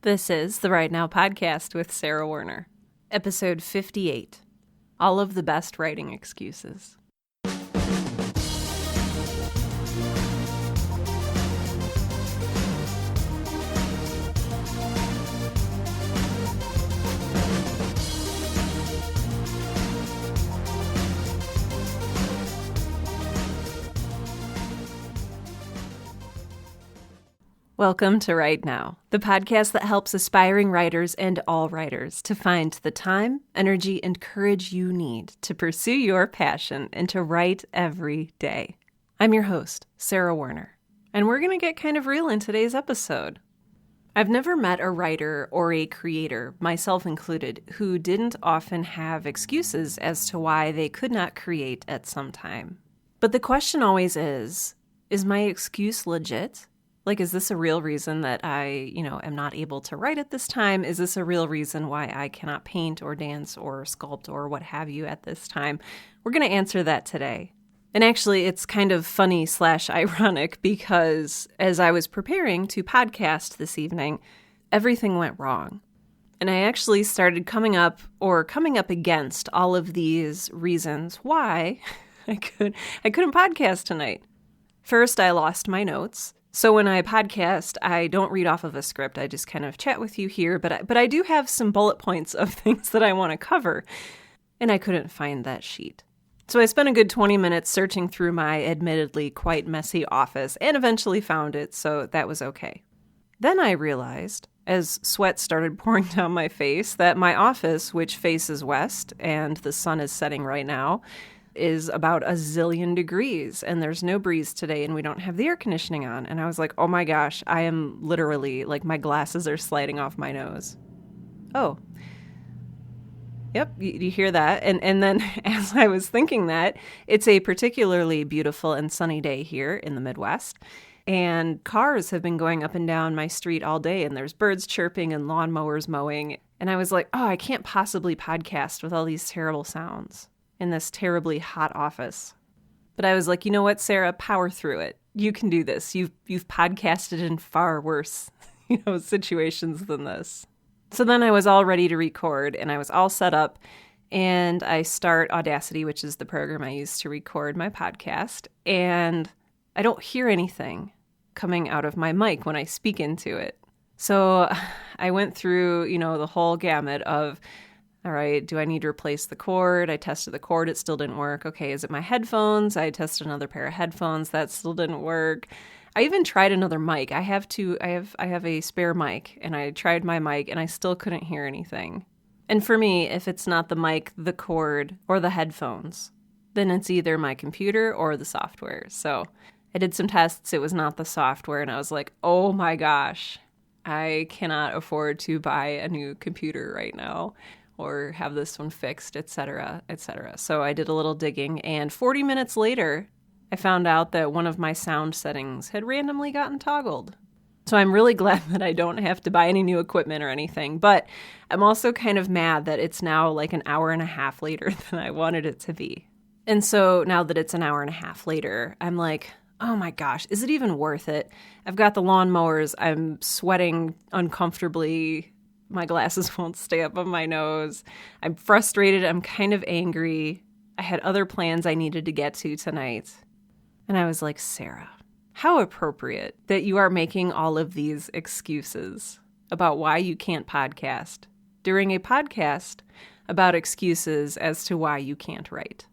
This is the Right Now podcast with Sarah Werner, episode 58, All of the Best Writing Excuses. Welcome to Right Now, the podcast that helps aspiring writers and all writers to find the time, energy, and courage you need to pursue your passion and to write every day. I'm your host, Sarah Werner, and we're going to get kind of real in today's episode. I've never met a writer or a creator, myself included, who didn't often have excuses as to why they could not create at some time. But the question always is my excuse legit? Like, is this a real reason that I, am not able to write at this time? Is this a real reason why I cannot paint or dance or sculpt or what have you at this time? We're going to answer that today. And actually, it's kind of funny / ironic because as I was preparing to podcast this evening, everything went wrong. And I actually started coming up against all of these reasons why I couldn't podcast tonight. First, I lost my notes. So when I podcast, I don't read off of a script. I just kind of chat with you here, but I do have some bullet points of things that I want to cover, and I couldn't find that sheet. So I spent a good 20 minutes searching through my admittedly quite messy office and eventually found it, so that was okay. Then I realized, as sweat started pouring down my face, that my office, which faces west, and the sun is setting right now, is about a zillion degrees, and there's no breeze today, and we don't have the air conditioning on. And I was like, oh my gosh, I am literally, my glasses are sliding off my nose. Oh. Yep, you hear that? And then as I was thinking that, it's a particularly beautiful and sunny day here in the Midwest, and cars have been going up and down my street all day, and there's birds chirping and lawnmowers mowing. And I was like, oh, I can't possibly podcast with all these terrible sounds in this terribly hot office. But I was like, you know what, Sarah, power through it. You can do this. You've podcasted in far worse, situations than this. So then I was all ready to record, and I was all set up, and I start Audacity, which is the program I use to record my podcast, and I don't hear anything coming out of my mic when I speak into it. So I went through, the whole gamut of, all right, do I need to replace the cord? I tested the cord. It still didn't work. Okay, is it my headphones? I tested another pair of headphones. That still didn't work. I even tried another mic. I have a spare mic, and I tried my mic, and I still couldn't hear anything. And for me, if it's not the mic, the cord, or the headphones, then it's either my computer or the software. So I did some tests. It was not the software, and I was like, oh my gosh, I cannot afford to buy a new computer right now, or have this one fixed, etc., etc. So I did a little digging, and 40 minutes later, I found out that one of my sound settings had randomly gotten toggled. So I'm really glad that I don't have to buy any new equipment or anything, but I'm also kind of mad that it's now an hour and a half later than I wanted it to be. And so now that it's an hour and a half later, I'm like, oh my gosh, is it even worth it? I've got the lawnmowers, I'm sweating uncomfortably, my glasses won't stay up on my nose. I'm frustrated. I'm kind of angry. I had other plans I needed to get to tonight. And I was like, Sarah, how appropriate that you are making all of these excuses about why you can't podcast during a podcast about excuses as to why you can't write.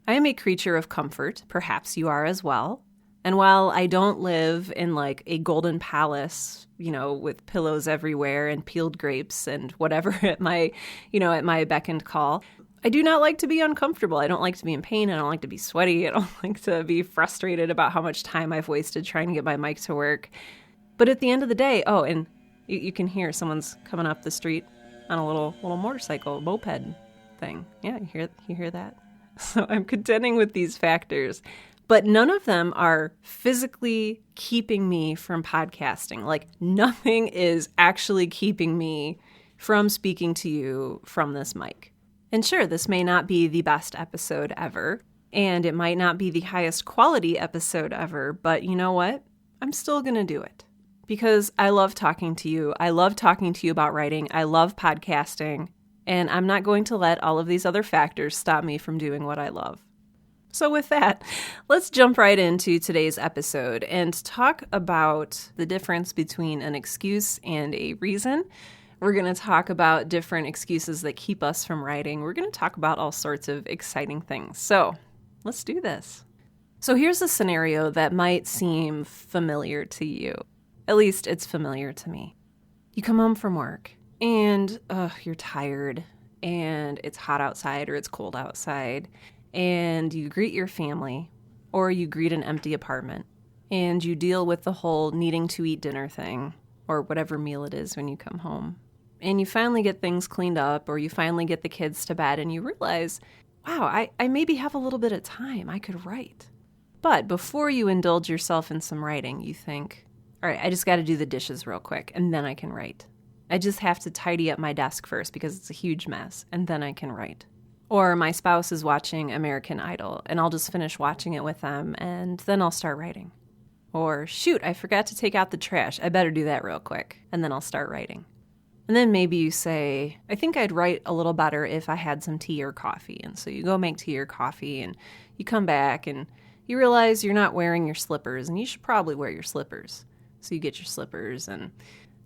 I am a creature of comfort. Perhaps you are as well. And while I don't live in a golden palace, with pillows everywhere and peeled grapes and whatever at my beck and call, I do not like to be uncomfortable. I don't like to be in pain. I don't like to be sweaty. I don't like to be frustrated about how much time I've wasted trying to get my mic to work. But at the end of the day, and you can hear someone's coming up the street on a little motorcycle, moped thing. Yeah, you hear that? So I'm contending with these factors. But none of them are physically keeping me from podcasting. Nothing is actually keeping me from speaking to you from this mic. And sure, this may not be the best episode ever, and it might not be the highest quality episode ever, but you know what? I'm still going to do it because I love talking to you. I love talking to you about writing. I love podcasting, and I'm not going to let all of these other factors stop me from doing what I love. So with that, let's jump right into today's episode and talk about the difference between an excuse and a reason. We're going to talk about different excuses that keep us from writing. We're going to talk about all sorts of exciting things. So let's do this. So here's a scenario that might seem familiar to you. At least it's familiar to me. You come home from work and you're tired and it's hot outside or it's cold outside. And you greet your family, or you greet an empty apartment, and you deal with the whole needing to eat dinner thing, or whatever meal it is when you come home. And you finally get things cleaned up, or you finally get the kids to bed, and you realize, wow, I maybe have a little bit of time. I could write. But before you indulge yourself in some writing, you think, all right, I just got to do the dishes real quick, and then I can write. I just have to tidy up my desk first because it's a huge mess, and then I can write. Or my spouse is watching American Idol, and I'll just finish watching it with them, and then I'll start writing. Or, shoot, I forgot to take out the trash. I better do that real quick, and then I'll start writing. And then maybe you say, I think I'd write a little better if I had some tea or coffee. And so you go make tea or coffee, and you come back, and you realize you're not wearing your slippers, and you should probably wear your slippers. So you get your slippers, and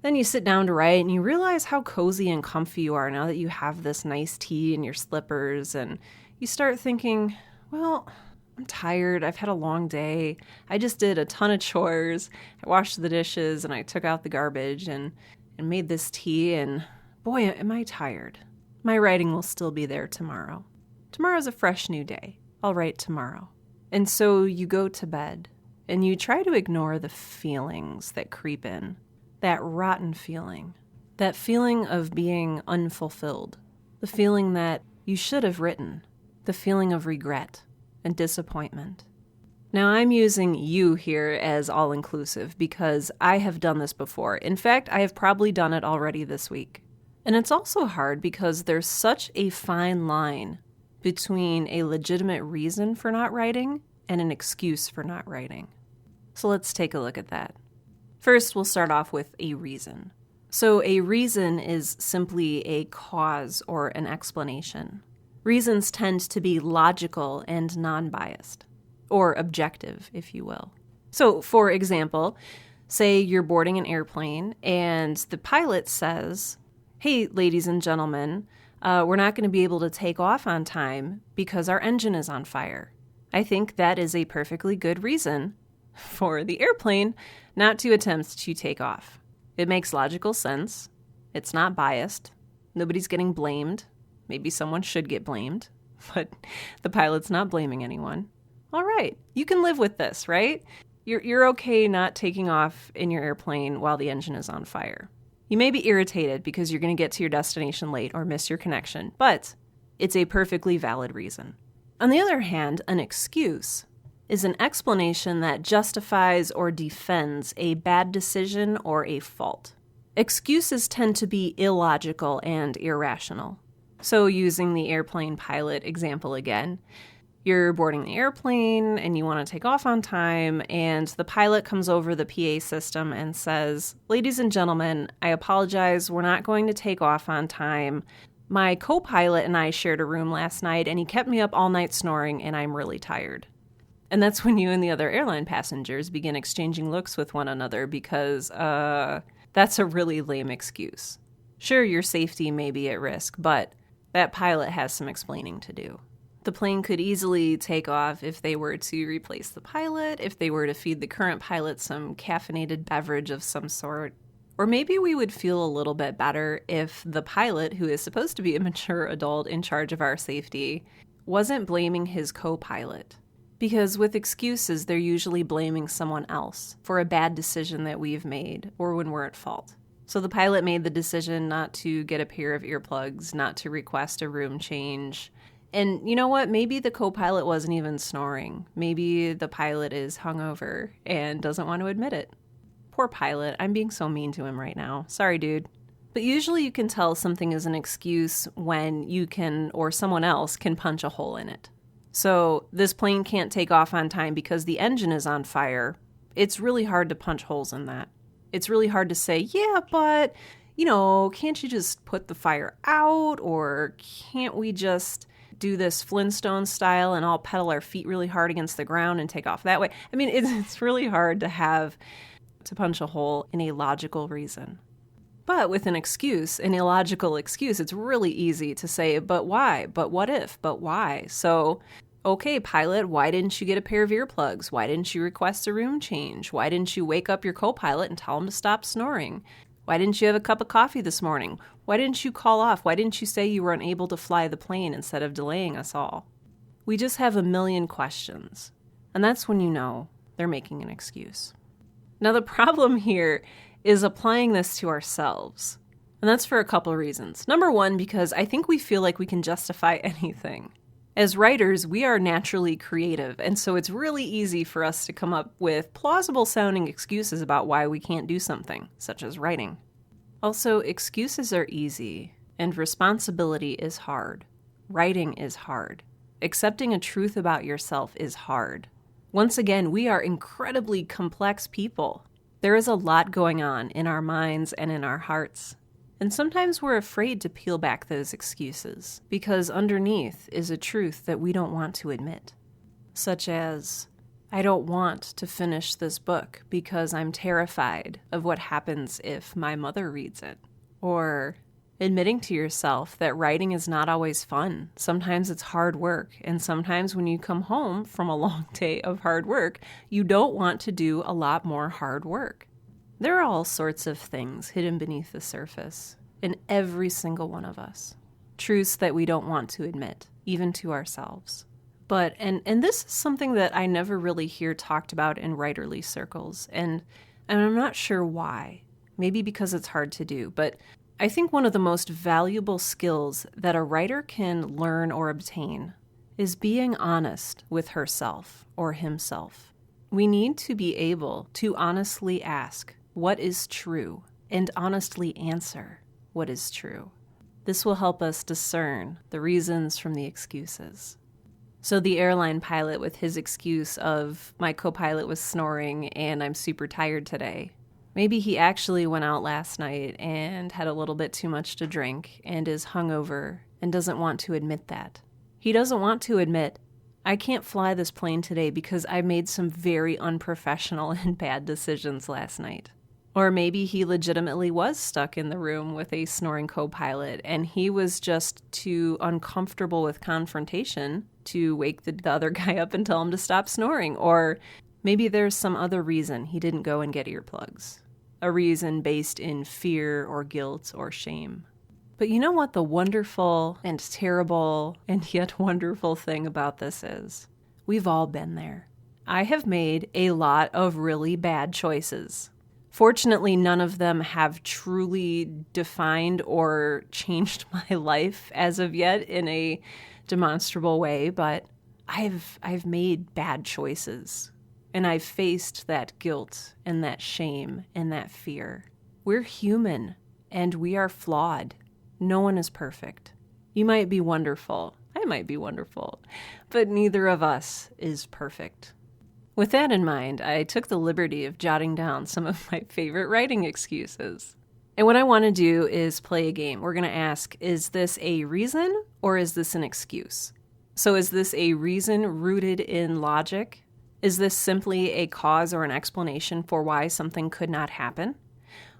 then you sit down to write and you realize how cozy and comfy you are now that you have this nice tea and your slippers, and you start thinking, well, I'm tired. I've had a long day. I just did a ton of chores. I washed the dishes and I took out the garbage and made this tea, and boy, am I tired. My writing will still be there tomorrow. Tomorrow's a fresh new day. I'll write tomorrow. And so you go to bed and you try to ignore the feelings that creep in. That rotten feeling, that feeling of being unfulfilled, the feeling that you should have written, the feeling of regret and disappointment. Now, I'm using you here as all-inclusive because I have done this before. In fact, I have probably done it already this week. And it's also hard because there's such a fine line between a legitimate reason for not writing and an excuse for not writing. So let's take a look at that. First, we'll start off with a reason. So a reason is simply a cause or an explanation. Reasons tend to be logical and non-biased, or objective, if you will. So, for example, say you're boarding an airplane and the pilot says, hey, ladies and gentlemen, we're not going to be able to take off on time because our engine is on fire. I think that is a perfectly good reason for the airplane not to attempt to take off. It makes logical sense. It's not biased. Nobody's getting blamed. Maybe someone should get blamed, but the pilot's not blaming anyone. All right, you can live with this, right? You're okay not taking off in your airplane while the engine is on fire. You may be irritated because you're going to get to your destination late or miss your connection, but it's a perfectly valid reason. On the other hand, an excuse is an explanation that justifies or defends a bad decision or a fault. Excuses tend to be illogical and irrational. So using the airplane pilot example again, you're boarding the airplane and you want to take off on time, and the pilot comes over the PA system and says, ladies and gentlemen, I apologize, we're not going to take off on time. My co-pilot and I shared a room last night and he kept me up all night snoring and I'm really tired. And that's when you and the other airline passengers begin exchanging looks with one another because, that's a really lame excuse. Sure, your safety may be at risk, but that pilot has some explaining to do. The plane could easily take off if they were to replace the pilot, if they were to feed the current pilot some caffeinated beverage of some sort. Or maybe we would feel a little bit better if the pilot, who is supposed to be a mature adult in charge of our safety, wasn't blaming his co-pilot. Because with excuses, they're usually blaming someone else for a bad decision that we've made or when we're at fault. So the pilot made the decision not to get a pair of earplugs, not to request a room change. And you know what? Maybe the co-pilot wasn't even snoring. Maybe the pilot is hungover and doesn't want to admit it. Poor pilot. I'm being so mean to him right now. Sorry, dude. But usually you can tell something is an excuse when you can, or someone else can punch a hole in it. So this plane can't take off on time because the engine is on fire. It's really hard to punch holes in that. It's really hard to say, yeah, but, can't you just put the fire out? Or can't we just do this Flintstone style and all pedal our feet really hard against the ground and take off that way? I mean, it's really hard to punch a hole in a logical reason. But with an illogical excuse, it's really easy to say, but why? But what if? But why? So, okay, pilot, why didn't you get a pair of earplugs? Why didn't you request a room change? Why didn't you wake up your co-pilot and tell him to stop snoring? Why didn't you have a cup of coffee this morning? Why didn't you call off? Why didn't you say you were unable to fly the plane instead of delaying us all? We just have a million questions. And that's when you know they're making an excuse. Now, the problem here is applying this to ourselves. And that's for a couple of reasons. Number one, because I think we feel like we can justify anything. As writers, we are naturally creative, and so it's really easy for us to come up with plausible-sounding excuses about why we can't do something, such as writing. Also, excuses are easy, and responsibility is hard. Writing is hard. Accepting a truth about yourself is hard. Once again, we are incredibly complex people. There is a lot going on in our minds and in our hearts. And sometimes we're afraid to peel back those excuses because underneath is a truth that we don't want to admit. Such as, I don't want to finish this book because I'm terrified of what happens if my mother reads it. Or admitting to yourself that writing is not always fun. Sometimes it's hard work. And sometimes when you come home from a long day of hard work, you don't want to do a lot more hard work. There are all sorts of things hidden beneath the surface in every single one of us. Truths that we don't want to admit, even to ourselves. But, and this is something that I never really hear talked about in writerly circles, and I'm not sure why. Maybe because it's hard to do, but I think one of the most valuable skills that a writer can learn or obtain is being honest with herself or himself. We need to be able to honestly ask what is true and honestly answer what is true. This will help us discern the reasons from the excuses. So the airline pilot with his excuse of my co-pilot was snoring and I'm super tired today. Maybe he actually went out last night and had a little bit too much to drink and is hungover and doesn't want to admit that. He doesn't want to admit, I can't fly this plane today because I made some very unprofessional and bad decisions last night. Or maybe he legitimately was stuck in the room with a snoring co-pilot and he was just too uncomfortable with confrontation to wake the other guy up and tell him to stop snoring. Or maybe there's some other reason he didn't go and get earplugs. A reason based in fear or guilt or shame. But you know what the wonderful and terrible and yet wonderful thing about this is? We've all been there. I have made a lot of really bad choices. Fortunately, none of them have truly defined or changed my life as of yet in a demonstrable way, but I've made bad choices. And I've faced that guilt and that shame and that fear. We're human and we are flawed. No one is perfect. You might be wonderful. I might be wonderful. But neither of us is perfect. With that in mind, I took the liberty of jotting down some of my favorite writing excuses. And what I want to do is play a game. We're going to ask, is this a reason or is this an excuse? So is this a reason rooted in logic? Is this simply a cause or an explanation for why something could not happen?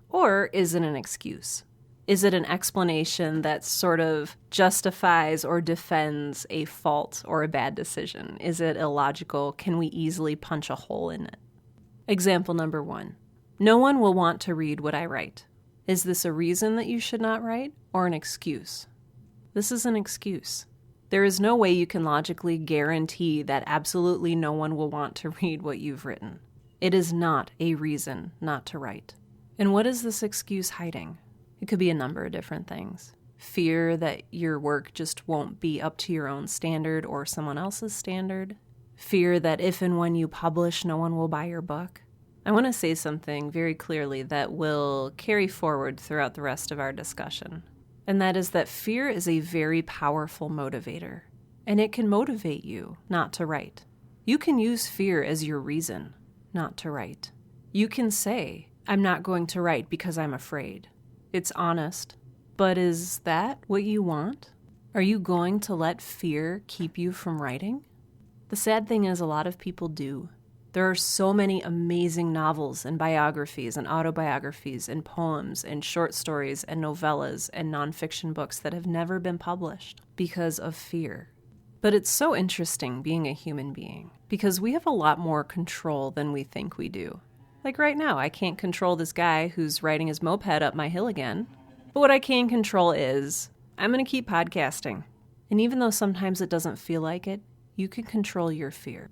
Or is it an excuse? Is it an explanation that sort of justifies or defends a fault or a bad decision? Is it illogical? Can we easily punch a hole in it? Example number 1. No one will want to read what I write. Is this a reason that you should not write or an excuse? This is an excuse. There is no way you can logically guarantee that absolutely no one will want to read what you've written. It is not a reason not to write. And what is this excuse hiding? It could be a number of different things. Fear that your work just won't be up to your own standard or someone else's standard. Fear that if and when you publish, no one will buy your book. I want to say something very clearly that will carry forward throughout the rest of our discussion. And that is that fear is a very powerful motivator, and it can motivate you not to write. You can use fear as your reason not to write. You can say, I'm not going to write because I'm afraid. It's honest. But is that what you want? Are you going to let fear keep you from writing? The sad thing is a lot of people do. There are so many amazing novels and biographies and autobiographies and poems and short stories and novellas and nonfiction books that have never been published because of fear. But it's so interesting being a human being because we have a lot more control than we think we do. Like right now, I can't control this guy who's riding his moped up my hill again. But what I can control is I'm going to keep podcasting. And even though sometimes it doesn't feel like it, you can control your fear.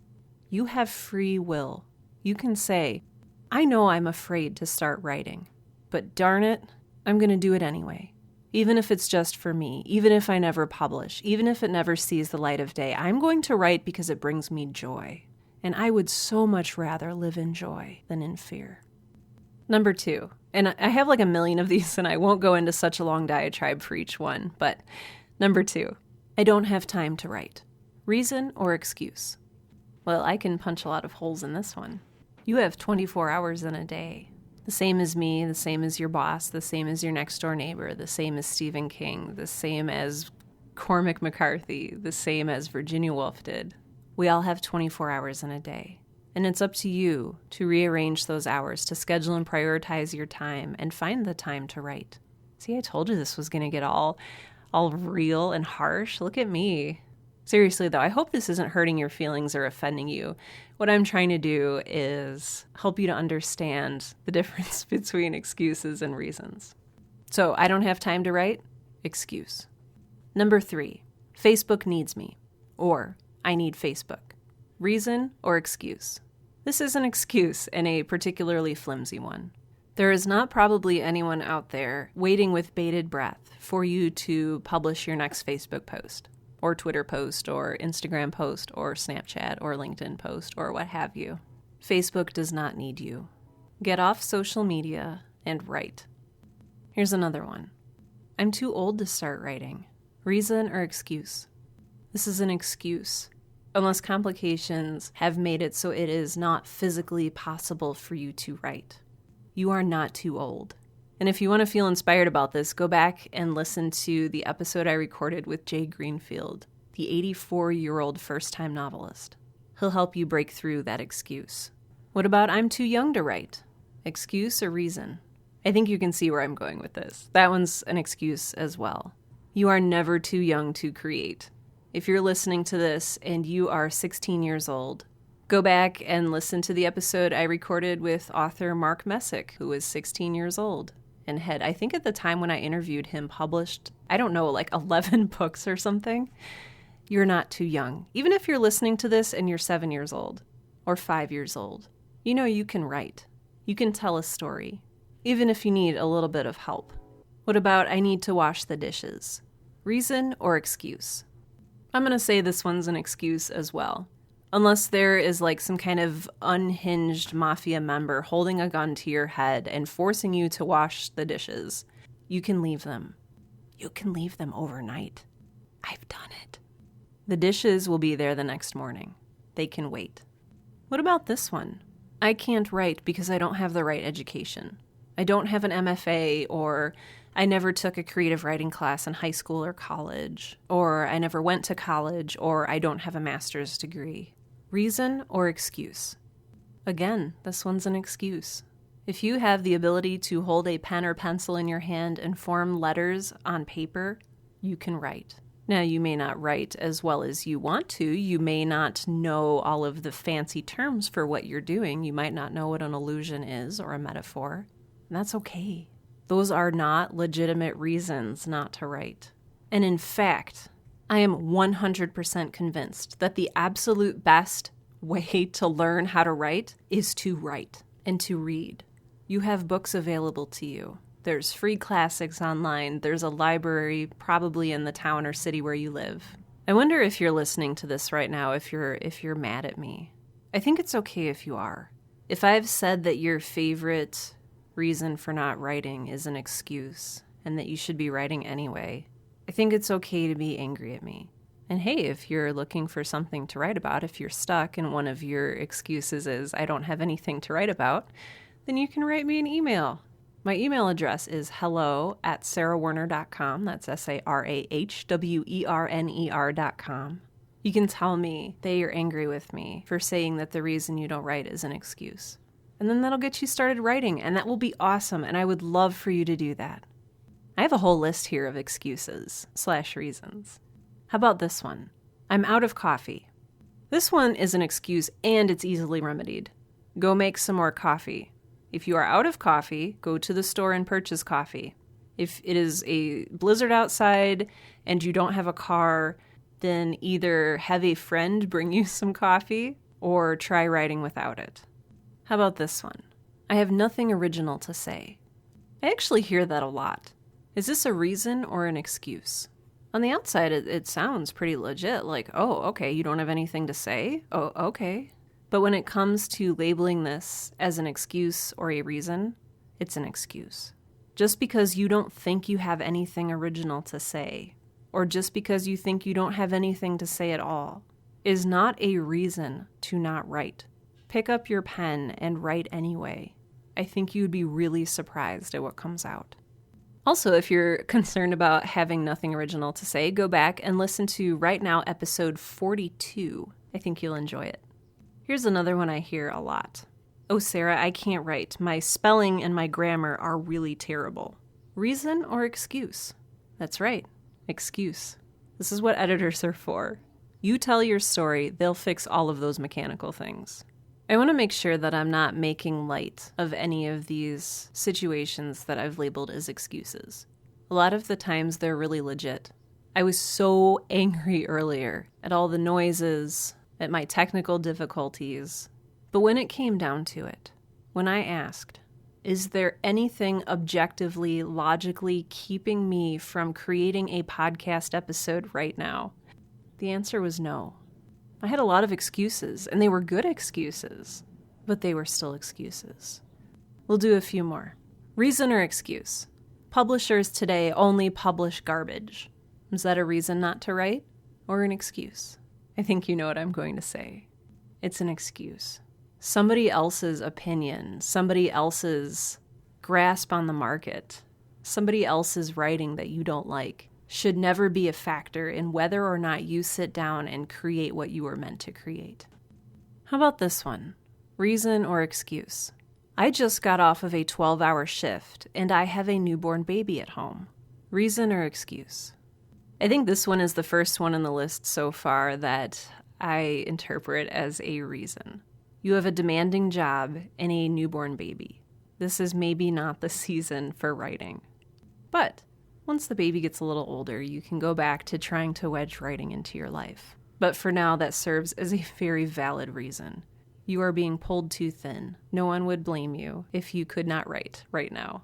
You have free will. You can say, I know I'm afraid to start writing, but darn it, I'm going to do it anyway. Even if it's just for me, even if I never publish, even if it never sees the light of day, I'm going to write because it brings me joy. And I would so much rather live in joy than in fear. Number 2, and I have like a million of these and I won't go into such a long diatribe for each one, but number 2, I don't have time to write. Reason or excuse? Well, I can punch a lot of holes in this one. You have 24 hours in a day. The same as me, the same as your boss, the same as your next door neighbor, the same as Stephen King, the same as Cormac McCarthy, the same as Virginia Woolf did. We all have 24 hours in a day. And it's up to you to rearrange those hours, to schedule and prioritize your time, and find the time to write. See, I told you this was going to get all real and harsh. Look at me. Seriously, though, I hope this isn't hurting your feelings or offending you. What I'm trying to do is help you to understand the difference between excuses and reasons. So, I don't have time to write? Excuse. Number 3, Facebook needs me, or I need Facebook. Reason or excuse? This is an excuse and a particularly flimsy one. There is not probably anyone out there waiting with bated breath for you to publish your next Facebook post, or Twitter post, or Instagram post, or Snapchat, or LinkedIn post, or what have you. Facebook does not need you. Get off social media and write. Here's another one. I'm too old to start writing. Reason or excuse? This is an excuse, unless complications have made it so it is not physically possible for you to write. You are not too old. And if you want to feel inspired about this, go back and listen to the episode I recorded with Jay Greenfield, the 84-year-old first-time novelist. He'll help you break through that excuse. What about I'm too young to write? Excuse or reason? I think you can see where I'm going with this. That one's an excuse as well. You are never too young to create. If you're listening to this and you are 16 years old, go back and listen to the episode I recorded with author Mark Messick, who was 16 years old and had, I think at the time when I interviewed him, published, 11 books or something. You're not too young. Even if you're listening to this and you're 7 years old or 5 years old, you know you can write. You can tell a story, even if you need a little bit of help. What about I need to wash the dishes? Reason or excuse? I'm going to say this one's an excuse as well. Unless there is like some kind of unhinged mafia member holding a gun to your head and forcing you to wash the dishes, you can leave them. You can leave them overnight. I've done it. The dishes will be there the next morning. They can wait. What about this one? I can't write because I don't have the right education. I don't have an MFA, or I never took a creative writing class in high school or college, or I never went to college, or I don't have a master's degree. Reason or excuse? Again, this one's an excuse. If you have the ability to hold a pen or pencil in your hand and form letters on paper, you can write. Now, you may not write as well as you want to. You may not know all of the fancy terms for what you're doing. You might not know what an allusion is or a metaphor. And that's okay. Those are not legitimate reasons not to write. And in fact, I am 100% convinced that the absolute best way to learn how to write is to write and to read. You have books available to you. There's free classics online. There's a library probably in the town or city where you live. I wonder if you're listening to this right now, if you're mad at me. I think it's okay if you are. If I've said that your favorite reason for not writing is an excuse and that you should be writing anyway, I think it's okay to be angry at me. And hey, if you're looking for something to write about, if you're stuck and one of your excuses is I don't have anything to write about, then you can write me an email. My email address is hello@sarahwerner.com. That's SARAHWERNER.com. You can tell me that you're angry with me for saying that the reason you don't write is an excuse. And then that'll get you started writing, and that will be awesome, and I would love for you to do that. I have a whole list here of excuses/reasons. How about this one? I'm out of coffee. This one is an excuse, and it's easily remedied. Go make some more coffee. If you are out of coffee, go to the store and purchase coffee. If it is a blizzard outside and you don't have a car, then either have a friend bring you some coffee or try writing without it. How about this one? I have nothing original to say. I actually hear that a lot. Is this a reason or an excuse? On the outside, it sounds pretty legit, like, oh, okay, you don't have anything to say? Oh, okay. But when it comes to labeling this as an excuse or a reason, it's an excuse. Just because you don't think you have anything original to say, or just because you think you don't have anything to say at all, is not a reason to not write. Pick up your pen and write anyway. I think you'd be really surprised at what comes out. Also, if you're concerned about having nothing original to say, go back and listen to Right Now episode 42. I think you'll enjoy it. Here's another one I hear a lot. Oh, Sarah, I can't write. My spelling and my grammar are really terrible. Reason or excuse? That's right. Excuse. This is what editors are for. You tell your story, they'll fix all of those mechanical things. I want to make sure that I'm not making light of any of these situations that I've labeled as excuses. A lot of the times they're really legit. I was so angry earlier at all the noises, at my technical difficulties. But when it came down to it, when I asked, is there anything objectively, logically keeping me from creating a podcast episode right now? The answer was no. I had a lot of excuses, and they were good excuses, but they were still excuses. We'll do a few more. Reason or excuse? Publishers today only publish garbage. Is that a reason not to write, or an excuse? I think you know what I'm going to say. It's an excuse. Somebody else's opinion, somebody else's grasp on the market, somebody else's writing that you don't like should never be a factor in whether or not you sit down and create what you were meant to create. How about this one? Reason or excuse? I just got off of a 12-hour shift and I have a newborn baby at home. Reason or excuse? I think this one is the first one on the list so far that I interpret as a reason. You have a demanding job and a newborn baby. This is maybe not the season for writing. But once the baby gets a little older, you can go back to trying to wedge writing into your life. But for now, that serves as a very valid reason. You are being pulled too thin. No one would blame you if you could not write right now.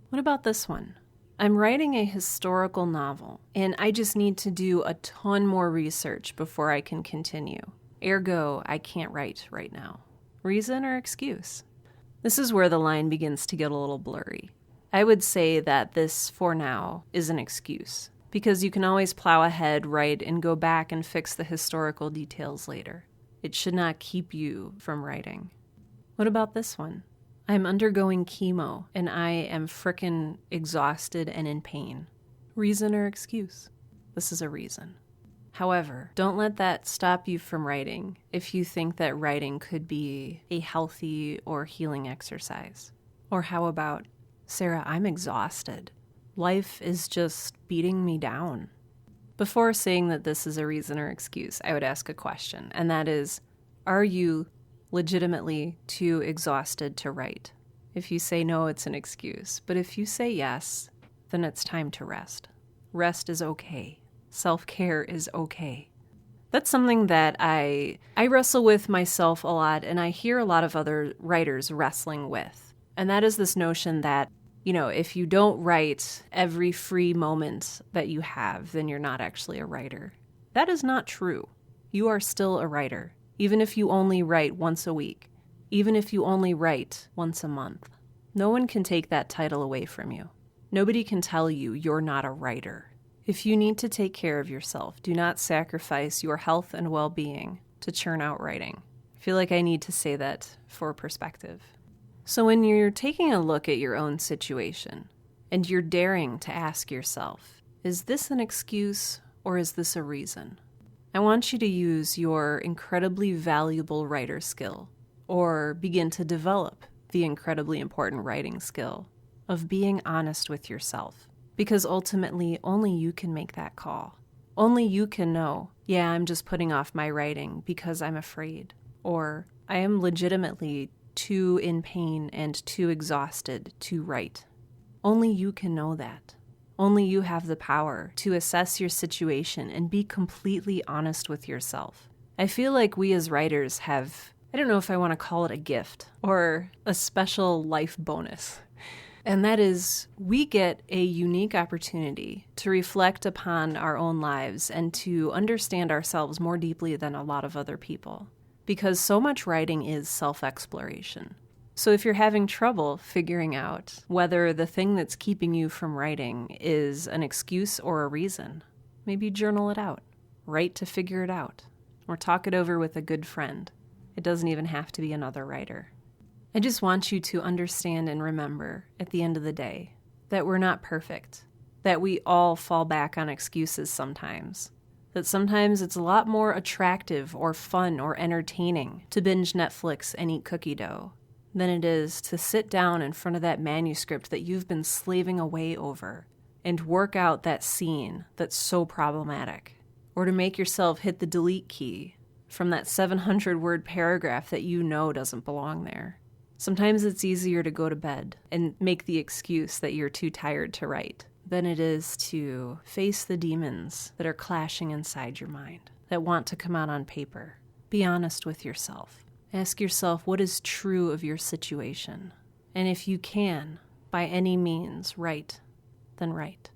What about this one? I'm writing a historical novel, and I just need to do a ton more research before I can continue. Ergo, I can't write right now. Reason or excuse? This is where the line begins to get a little blurry. I would say that this, for now, is an excuse, because you can always plow ahead, write, and go back and fix the historical details later. It should not keep you from writing. What about this one? I'm undergoing chemo, and I am frickin' exhausted and in pain. Reason or excuse? This is a reason. However, don't let that stop you from writing if you think that writing could be a healthy or healing exercise. Or how about, Sarah, I'm exhausted. Life is just beating me down. Before saying that this is a reason or excuse, I would ask a question, and that is, are you legitimately too exhausted to write? If you say no, it's an excuse. But if you say yes, then it's time to rest. Rest is okay. Self-care is okay. That's something that I wrestle with myself a lot, and I hear a lot of other writers wrestling with. And that is this notion that, if you don't write every free moment that you have, then you're not actually a writer. That is not true. You are still a writer, even if you only write once a week, even if you only write once a month. No one can take that title away from you. Nobody can tell you you're not a writer. If you need to take care of yourself, do not sacrifice your health and well-being to churn out writing. I feel like I need to say that for perspective. So when you're taking a look at your own situation and you're daring to ask yourself, is this an excuse or is this a reason? I want you to use your incredibly valuable writer skill, or begin to develop the incredibly important writing skill of being honest with yourself. Because ultimately, only you can make that call. Only you can know, yeah, I'm just putting off my writing because I'm afraid, or I am legitimately too in pain and too exhausted to write. Only you can know that. Only you have the power to assess your situation and be completely honest with yourself. I feel like we as writers have, I don't know if I want to call it a gift or a special life bonus. And that is, we get a unique opportunity to reflect upon our own lives and to understand ourselves more deeply than a lot of other people. Because so much writing is self-exploration. So if you're having trouble figuring out whether the thing that's keeping you from writing is an excuse or a reason, maybe journal it out. Write to figure it out. Or talk it over with a good friend. It doesn't even have to be another writer. I just want you to understand and remember at the end of the day that we're not perfect, that we all fall back on excuses sometimes, that sometimes it's a lot more attractive or fun or entertaining to binge Netflix and eat cookie dough than it is to sit down in front of that manuscript that you've been slaving away over and work out that scene that's so problematic, or to make yourself hit the delete key from that 700-word paragraph that you know doesn't belong there. Sometimes it's easier to go to bed and make the excuse that you're too tired to write than it is to face the demons that are clashing inside your mind, that want to come out on paper. Be honest with yourself. Ask yourself what is true of your situation. And if you can, by any means, write, then write.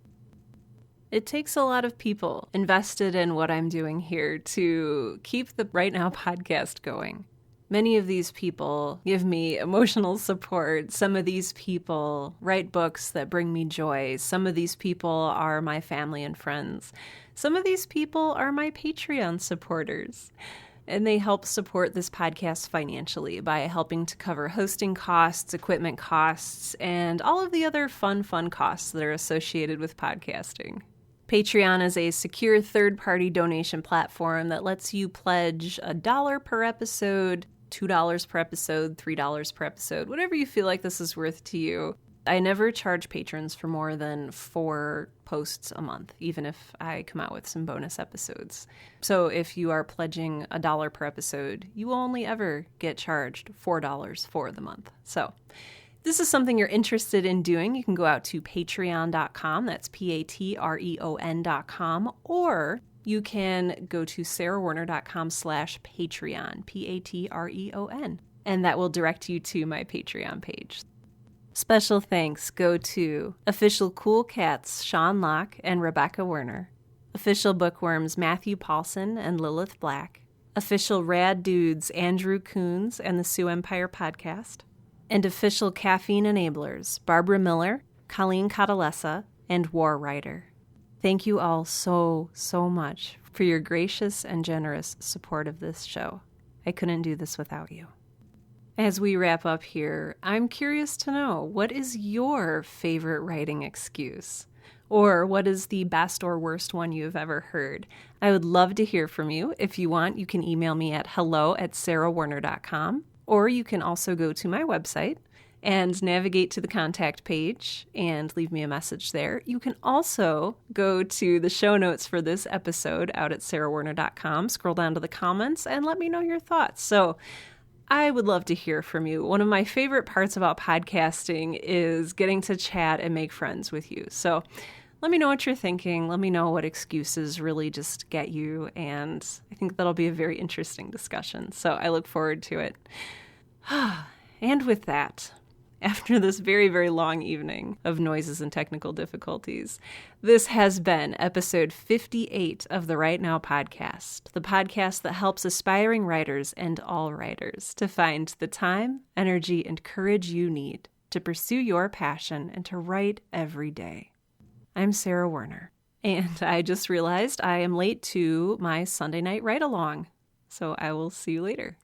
It takes a lot of people invested in what I'm doing here to keep the Right Now podcast going. Many of these people give me emotional support. Some of these people write books that bring me joy. Some of these people are my family and friends. Some of these people are my Patreon supporters. And they help support this podcast financially by helping to cover hosting costs, equipment costs, and all of the other fun costs that are associated with podcasting. Patreon is a secure third-party donation platform that lets you pledge $1 per episode, $2 per episode, $3 per episode, whatever you feel like this is worth to you. I never charge patrons for more than 4 posts a month, even if I come out with some bonus episodes. So if you are pledging $1 per episode, you will only ever get charged $4 for the month. So if this is something you're interested in doing, you can go out to patreon.com, that's patreon.com, or you can go to sarahwerner.com/Patreon, Patreon, and that will direct you to my Patreon page. Special thanks go to Official Cool Cats Sean Locke and Rebecca Werner, Official Bookworms Matthew Paulson and Lilith Black, Official Rad Dudes Andrew Coons and the Sioux Empire Podcast, and Official Caffeine Enablers Barbara Miller, Colleen Catalessa, and War Writer. Thank you all so much for your gracious and generous support of this show. I couldn't do this without you. As we wrap up here, I'm curious to know, what is your favorite writing excuse? Or what is the best or worst one you've ever heard? I would love to hear from you. If you want, you can email me at hello@sarahwerner.com, or you can also go to my website and navigate to the contact page and leave me a message there. You can also go to the show notes for this episode out at sarahwerner.com, scroll down to the comments, and let me know your thoughts. So I would love to hear from you. One of my favorite parts about podcasting is getting to chat and make friends with you. So let me know what you're thinking. Let me know what excuses really just get you. And I think that'll be a very interesting discussion. So I look forward to it. And with that, after this very long evening of noises and technical difficulties, this has been episode 58 of the Right Now podcast, the podcast that helps aspiring writers and all writers to find the time, energy, and courage you need to pursue your passion and to write every day. I'm Sarah Werner, and I just realized I am late to my Sunday night write-along, so I will see you later.